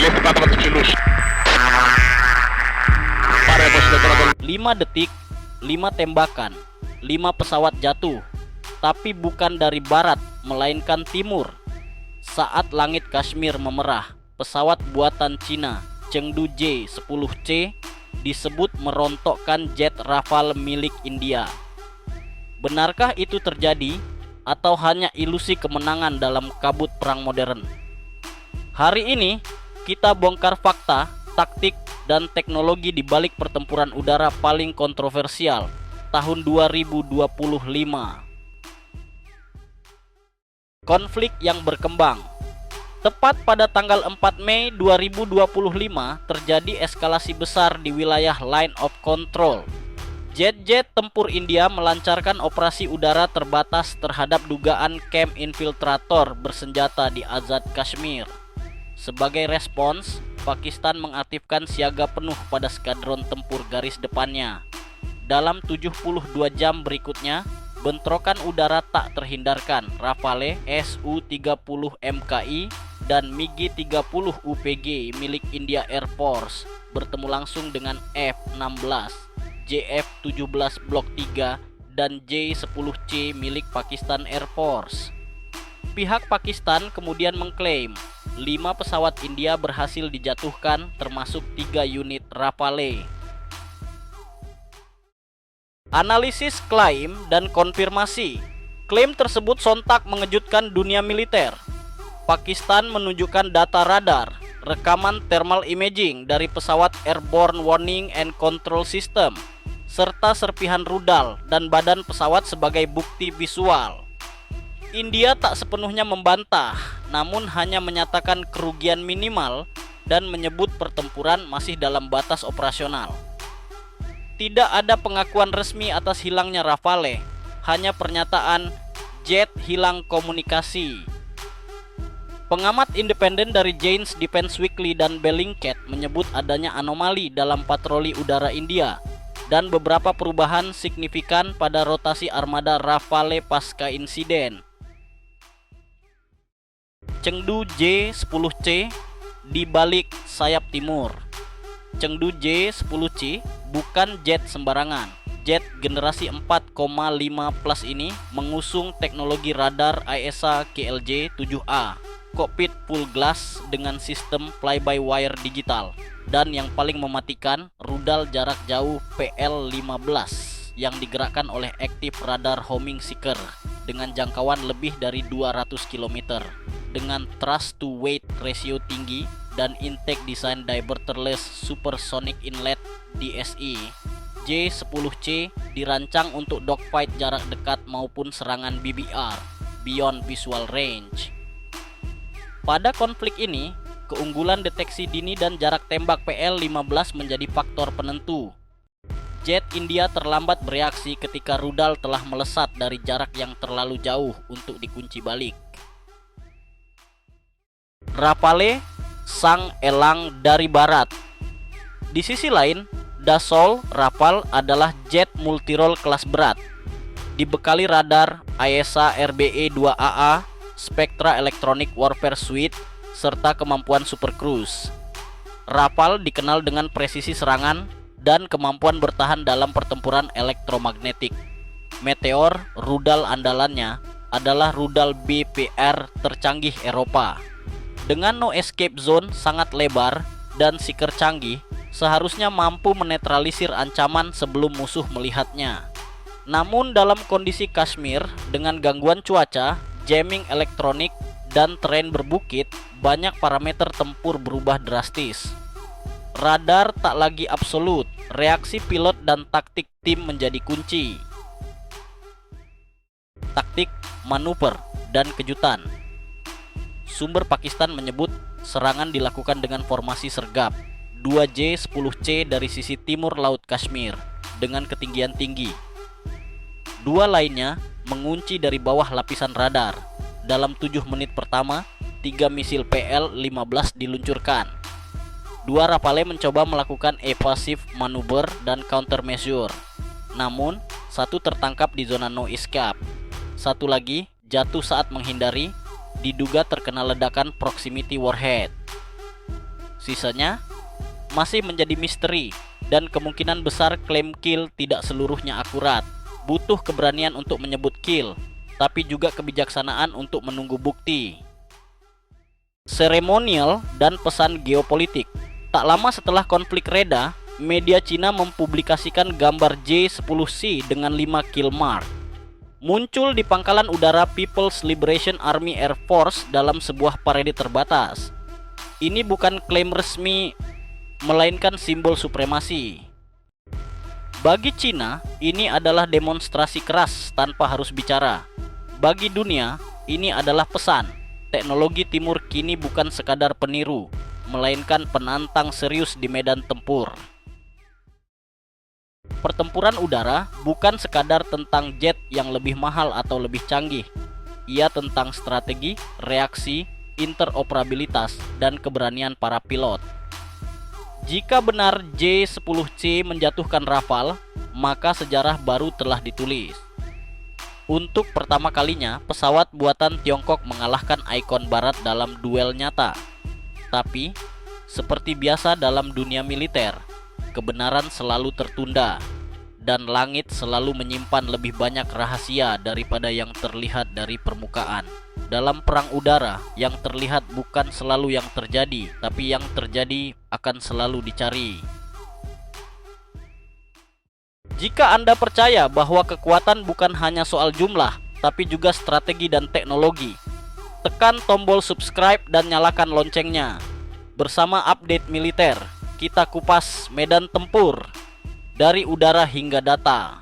5 detik, 5 tembakan, 5 pesawat jatuh, tapi bukan dari barat melainkan timur. Saat langit Kashmir memerah, pesawat buatan Cina Chengdu J-10C disebut merontokkan jet Rafale milik India. Benarkah itu terjadi atau hanya ilusi kemenangan dalam kabut perang modern? Hari ini kita bongkar fakta, taktik, dan teknologi di balik pertempuran udara paling kontroversial tahun 2025. Konflik yang berkembang. Tepat pada tanggal 4 Mei 2025 terjadi eskalasi besar di wilayah Line of Control. Jet-jet tempur India melancarkan operasi udara terbatas terhadap dugaan camp infiltrator bersenjata di Azad Kashmir. Sebagai respons, Pakistan mengaktifkan siaga penuh pada skadron tempur garis depannya. Dalam 72 jam berikutnya, bentrokan udara tak terhindarkan. Rafale Su-30 MKI dan MiG-30 UPG milik India Air Force bertemu langsung dengan F-16, JF-17 Blok 3 dan J-10C milik Pakistan Air Force. Pihak Pakistan kemudian mengklaim 5 pesawat India berhasil dijatuhkan, termasuk 3 unit Rafale. Analisis klaim dan konfirmasi. Klaim tersebut sontak mengejutkan dunia militer. Pakistan menunjukkan data radar, rekaman thermal imaging dari pesawat Airborne Warning and Control System, serta serpihan rudal dan badan pesawat sebagai bukti visual. India tak sepenuhnya membantah, namun hanya menyatakan kerugian minimal dan menyebut pertempuran masih dalam batas operasional. Tidak ada pengakuan resmi atas hilangnya Rafale, hanya pernyataan jet hilang komunikasi. Pengamat independen dari Jane's Defense Weekly dan Bellingcat menyebut adanya anomali dalam patroli udara India dan beberapa perubahan signifikan pada rotasi armada Rafale pasca insiden. Chengdu J-10C di balik sayap timur. Chengdu J-10C bukan jet sembarangan. Jet generasi 4,5 plus ini mengusung teknologi radar AESA KLJ-7A, kokpit full glass dengan sistem fly-by-wire digital, dan yang paling mematikan, rudal jarak jauh PL-15 yang digerakkan oleh Active Radar Homing Seeker dengan jangkauan lebih dari 200 km dengan thrust to weight ratio tinggi dan intake desain diverterless supersonic inlet DSI. J-10C dirancang untuk dogfight jarak dekat maupun serangan BVR (Beyond Visual Range). Pada konflik ini, keunggulan deteksi dini dan jarak tembak PL-15 menjadi faktor penentu. Jet India terlambat bereaksi ketika rudal telah melesat dari jarak yang terlalu jauh untuk dikunci balik. Rafale, sang elang dari barat. Di sisi lain, Dassault Rafale adalah jet multirole kelas berat. Dibekali radar AESA RBE-2AA, Spectra Electronic Warfare Suite, serta kemampuan Super Cruise. Rafale dikenal dengan presisi serangan dan kemampuan bertahan dalam pertempuran elektromagnetik. Meteor, rudal andalannya, adalah rudal BPR tercanggih Eropa. Dengan no escape zone sangat lebar dan seeker canggih, seharusnya mampu menetralisir ancaman sebelum musuh melihatnya. Namun dalam kondisi Kashmir dengan gangguan cuaca, jamming elektronik, dan terrain berbukit, banyak parameter tempur berubah drastis. Radar tak lagi absolut, reaksi pilot dan taktik tim menjadi kunci. Taktik, manuver, dan kejutan. Sumber Pakistan menyebut serangan dilakukan dengan formasi sergap 2J-10C dari sisi timur Laut Kashmir dengan ketinggian tinggi. 2 lainnya mengunci dari bawah lapisan radar. Dalam 7 menit pertama, 3 misil PL-15 diluncurkan. 2 Rafale mencoba melakukan evasive manuver dan countermeasure. Namun, 1 tertangkap di zona no escape. 1 lagi jatuh saat menghindari, diduga terkena ledakan proximity warhead. Sisanya masih menjadi misteri dan kemungkinan besar klaim kill tidak seluruhnya akurat. Butuh keberanian untuk menyebut kill, tapi juga kebijaksanaan untuk menunggu bukti. Seremonial dan pesan geopolitik. Tak lama setelah konflik reda, media Cina mempublikasikan gambar J-10C dengan 5 kill mark. Muncul di pangkalan udara People's Liberation Army Air Force dalam sebuah parade terbatas. Ini bukan klaim resmi, melainkan simbol supremasi. Bagi Cina, ini adalah demonstrasi keras tanpa harus bicara. Bagi dunia, ini adalah pesan. Teknologi timur kini bukan sekadar peniru, melainkan penantang serius di medan tempur. Pertempuran udara bukan sekadar tentang jet yang lebih mahal atau lebih canggih. Ia tentang strategi, reaksi, interoperabilitas, dan keberanian para pilot. Jika benar J-10C menjatuhkan Rafale, maka sejarah baru telah ditulis. Untuk pertama kalinya, pesawat buatan Tiongkok mengalahkan ikon barat dalam duel nyata. Tapi, seperti biasa dalam dunia militer, kebenaran selalu tertunda, dan langit selalu menyimpan lebih banyak rahasia daripada yang terlihat dari permukaan. Dalam perang udara, yang terlihat bukan selalu yang terjadi, tapi yang terjadi akan selalu dicari. Jika Anda percaya bahwa kekuatan bukan hanya soal jumlah, tapi juga strategi dan teknologi, tekan tombol subscribe dan nyalakan loncengnya. Bersama update militer, kita kupas medan tempur dari udara hingga data.